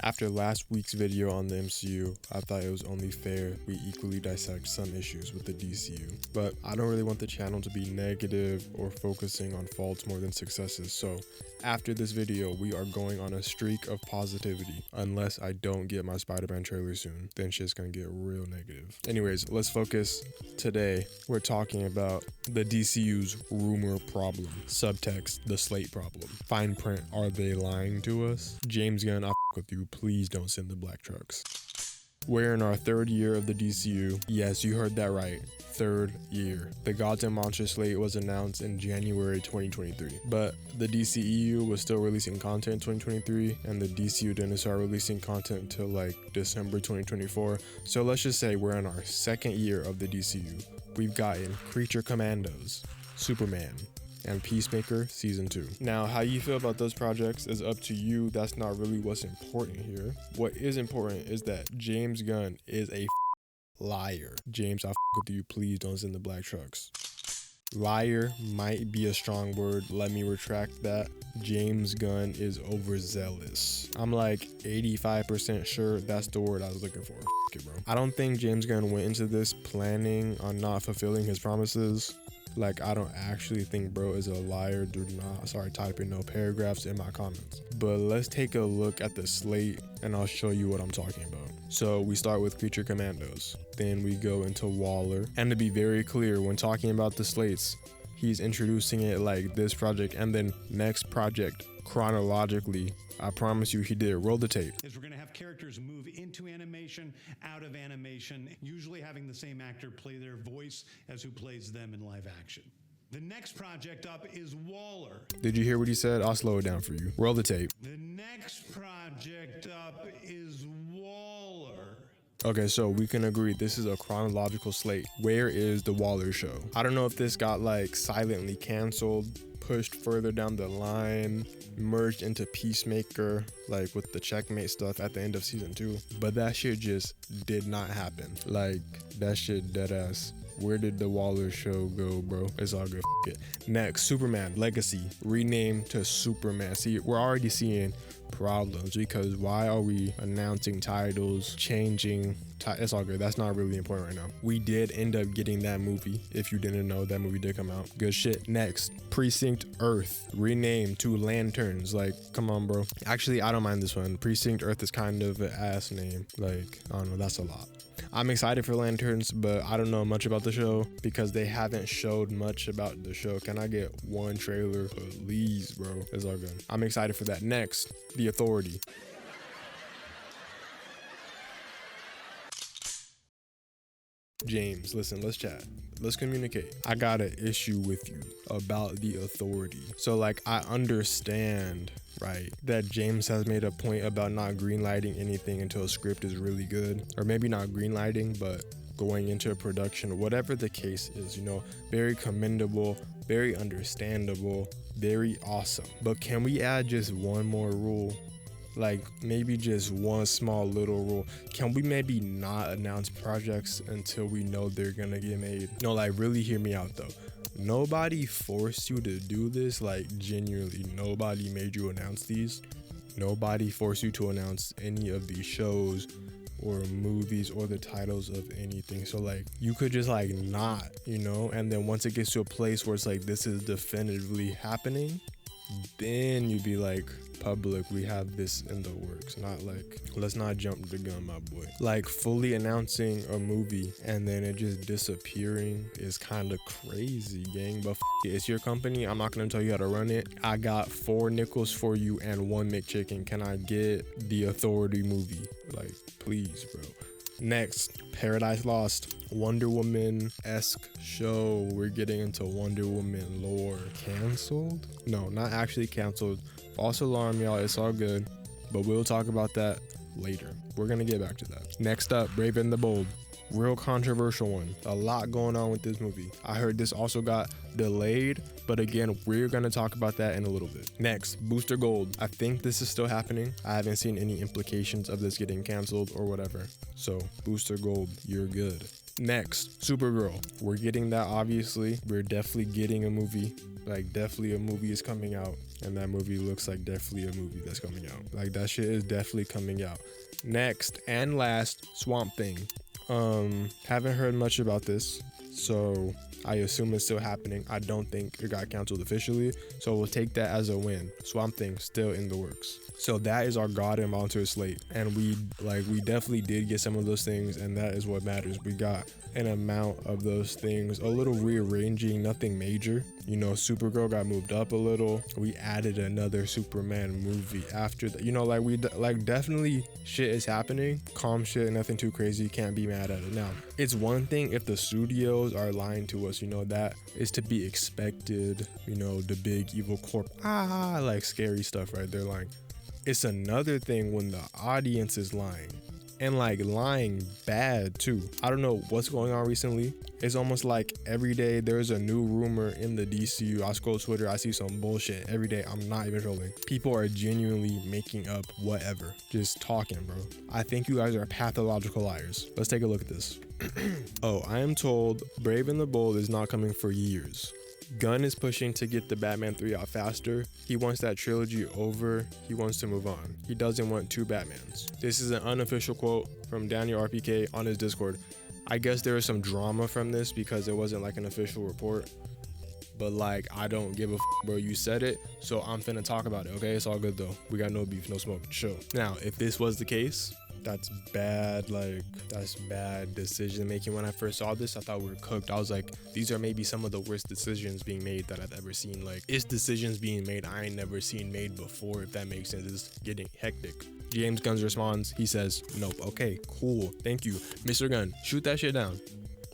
After last week's video on the MCU, I thought it was only fair we equally dissect some issues with the DCU. But I don't really want the channel to be negative or focusing on faults more than successes, so after this video, we are going on a streak of positivity. Unless I don't get my Spider-Man trailer soon, then shit's gonna get real negative. Anyways, let's focus. Today, we're talking about the DCU's rumor problem. Subtext, the slate problem. Fine print, are they lying to us? James Gunn, I f with you, please don't send the black trucks. We're in our third year of the DCU. Yes, you heard that right. Third year. The Gods and Monsters slate was announced in January 2023, but the DCEU was still releasing content in 2023, and the DCU didn't start releasing content until like December 2024. So let's just say we're in our second year of the DCU. We've gotten Creature Commandos, Superman, and Peacemaker Season 2. Now, how you feel about those projects is up to you. That's not really what's important here. What is important is that James Gunn is a liar. James, I with you, please don't send the black trucks. Liar might be a strong word. Let me retract that. James Gunn is overzealous. I'm like 85% sure that's the word I was looking for. It, bro. I don't think James Gunn went into this planning on not fulfilling his promises. Like, I don't actually think bro is a liar. Do not start typing no paragraphs in my comments. But let's take a look at the slate and I'll show you what I'm talking about. So we start with Creature Commandos. Then we go into Waller. And to be very clear, when talking about the slates, he's introducing it like this project and then next project chronologically. I promise you he did. Roll the tape. We're going to have characters move into animation, out of animation, usually having the same actor play their voice as who plays them in live action. The next project up is Waller. Did you hear what he said? I'll slow it down for you. Roll the tape. The next project up is Waller. Okay, so we can agree this is a chronological slate. Where is the Waller show? I don't know if this got like silently canceled, pushed further down the line, merged into Peacemaker, like with the checkmate stuff at the end of season 2. But that shit just did not happen. Like, that shit dead ass. Where did the Waller show go, bro? It's all good. F it. Next, Superman Legacy, renamed to Superman. See, we're already seeing problems because why are we announcing titles, changing? It's all good. That's not really important right now. We did end up getting that movie. If you didn't know, that movie did come out. Good shit. Next, Precinct Earth, renamed to Lanterns. Like, come on, bro. Actually, I don't mind this one. Precinct Earth is kind of an ass name. Like, I don't know. That's a lot. I'm excited for Lanterns, but I don't know much about the show because they haven't showed much about the show. Can I get one trailer, please, bro? It's all good. I'm excited for that. Next, The Authority. James, listen, let's chat. Let's communicate. I got an issue with you about The Authority. So like, I understand, right, that James has made a point about not greenlighting anything until a script is really good. Or maybe not greenlighting, but going into a production, whatever the case is, you know, very commendable, very understandable, very awesome. But can we add just one more rule? Like, maybe just one small little rule. Can we maybe not announce projects until we know they're gonna get made? No, like, really hear me out though. Nobody forced you to do this. Like, genuinely, nobody made you announce these. Nobody forced you to announce any of these shows or movies or the titles of anything. So like, you could just like not, you know, and then once it gets to a place where it's like, this is definitively happening, then you'd be like, public, we have this in the works. Not like, let's not jump the gun, my boy. Like, fully announcing a movie and then it just disappearing is kind of crazy, gang. But it, it's your company. I'm not gonna tell you how to run it. I got 4 nickels for you and 1 McChicken. Can I get The Authority movie? Like, please, bro. Next, Paradise Lost, Wonder Woman-esque show. We're getting into Wonder Woman lore. Canceled? No, not actually canceled. False alarm, y'all. It's all good, but we'll talk about that later. We're gonna get back to that. Next up, Brave and the Bold. Real controversial one. A lot going on with this movie. I heard this also got delayed, but again, we're gonna talk about that in a little bit. Next, Booster Gold. I think this is still happening. I haven't seen any implications of this getting canceled or whatever. So, Booster Gold, you're good. Next, Supergirl. We're getting that, obviously. We're definitely getting a movie. Like, definitely a movie is coming out. And that movie looks like definitely a movie that's coming out. Like, that shit is definitely coming out. Next and last, Swamp Thing. Haven't heard much about this, so I assume it's still happening. I don't think it got canceled officially, so we'll take that as a win. Swamp Thing still in the works. So that is our God and Monster slate, and we definitely did get some of those things, and that is what matters. We got an amount of those things, a little rearranging, nothing major. You know, Supergirl got moved up a little. We added another Superman movie after that. You know, like definitely shit is happening. Calm shit, nothing too crazy. Can't be mad at it. Now, it's one thing if the studios are lying to us. You know, that is to be expected. You know, the big evil corp, like scary stuff, right? They're lying. It's another thing when the audience is lying, and like lying bad too. I don't know what's going on recently. It's almost like every day there's a new rumor in the DCU. I scroll Twitter, I see some bullshit every day. I'm not even trolling. People are genuinely making up whatever, just talking, bro. I think you guys are pathological liars. Let's take a look at this. Oh, I am told Brave and the Bold is not coming for years. Gunn is pushing to get the Batman 3 out faster. He wants that trilogy over. He wants to move on. He doesn't want two Batmans. This is an unofficial quote from Daniel RPK on his Discord. I guess there was some drama from this because it wasn't like an official report. But like, I don't give a bro. You said it, so I'm finna talk about it, okay? It's all good though. We got no beef, no smoke. Chill. Now, if this was the case, that's bad. Like, that's bad decision making. When I first saw this, I thought we were cooked. I was like, these are maybe some of the worst decisions being made that I've ever seen. Like, it's decisions being made I ain't never seen made before, if that makes sense. It's getting hectic. James Gunn responds. He says, nope. Okay, cool. Thank you. Mr. Gunn, shoot that shit down.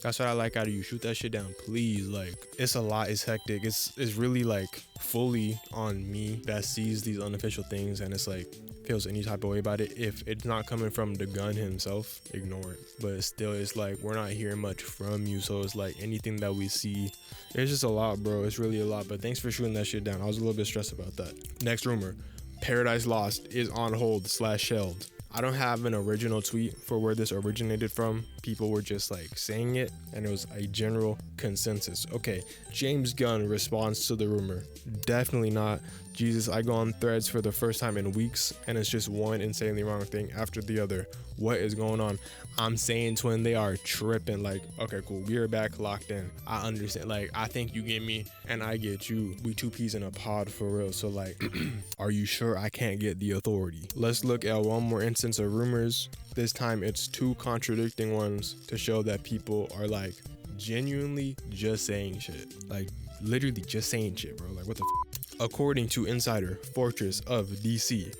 That's what I like out of you. Shoot that shit down, please. Like, it's a lot. It's hectic. It's really like fully on me that sees these unofficial things, and it's like feels any type of way about it. If it's not coming from the Gun himself, ignore it. But still, it's like we're not hearing much from you, so it's like anything that we see, it's just a lot, bro. It's really a lot. But thanks for shooting that shit down. I was a little bit stressed about that. Next rumor: Paradise Lost is on hold / shelved. I don't have an original tweet for where this originated from. People were just like saying it, and it was a general consensus. Okay, James Gunn responds to the rumor. Definitely not. Jesus, I go on threads for the first time in weeks, and it's just one insanely wrong thing after the other. What is going on? I'm saying, twin, they are tripping. Like, okay, cool. We are back locked in. I understand. Like, I think you get me, and I get you. We two peas in a pod for real. So, like, are you sure I can't get the authority? Let's look at one more instance of rumors. This time, it's two contradicting ones to show that people are, like, genuinely just saying shit. Like, literally just saying shit, bro. Like, what the f? According to Insider, Fortress of DC,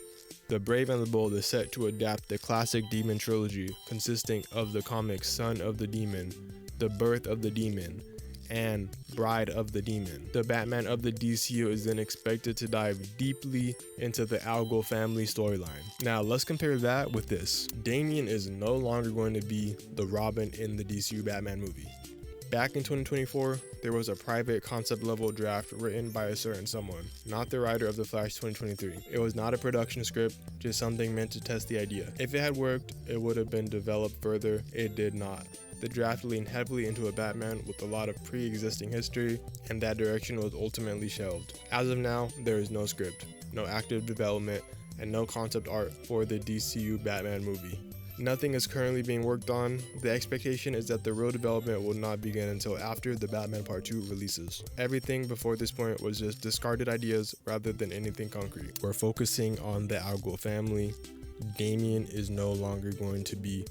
The Brave and the Bold is set to adapt the classic Demon trilogy consisting of the comics Son of the Demon, The Birth of the Demon, and Bride of the Demon. The Batman of the DCU is then expected to dive deeply into the Algo family storyline. Now, let's compare that with this. Damian is no longer going to be the Robin in the DCU Batman movie. Back in 2024, there was a private concept level draft written by a certain someone, not the writer of The Flash 2023. It was not a production script, just something meant to test the idea. If it had worked, it would have been developed further. It did not. The draft leaned heavily into a Batman with a lot of pre-existing history, and that direction was ultimately shelved. As of now, there is no script, no active development, and no concept art for the DCU Batman movie. Nothing is currently being worked on. The expectation is that the real development will not begin until after the Batman Part 2 releases. Everything before this point was just discarded ideas rather than anything concrete. We're focusing on the Algo family. Damian is no longer going to be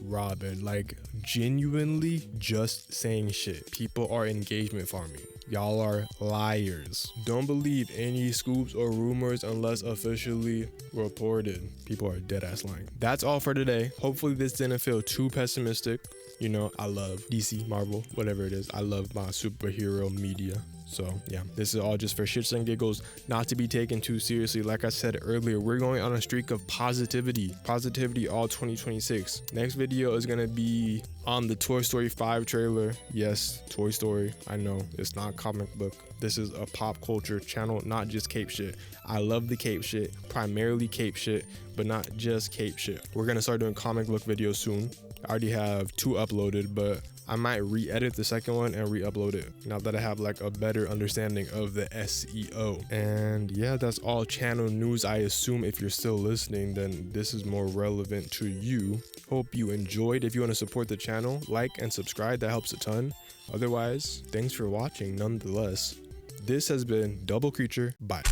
Robin. Like, genuinely just saying shit. People are engagement farming. Y'all are liars. Don't believe any scoops or rumors unless officially reported. People are dead ass lying. That's all for today. Hopefully this didn't feel too pessimistic. You know, I love DC, Marvel, whatever it is. I love my superhero media. So yeah, this is all just for shits and giggles, not to be taken too seriously. Like I said earlier, we're going on a streak of positivity all 2026. Next video is gonna be on the Toy Story 5 trailer. Yes, Toy Story. I know it's not comic book. This is a pop culture channel, not just cape shit. I love the cape shit, primarily cape shit, but not just cape shit. We're gonna start doing comic book videos soon. I already have 2 uploaded, but I might re-edit the second one and re-upload it now that I have like a better understanding of the SEO. And yeah, that's all channel news. I assume if you're still listening, then this is more relevant to you. Hope you enjoyed. If you want to support the channel, like and subscribe, that helps a ton. Otherwise, thanks for watching nonetheless. This has been Double Creature. Bye.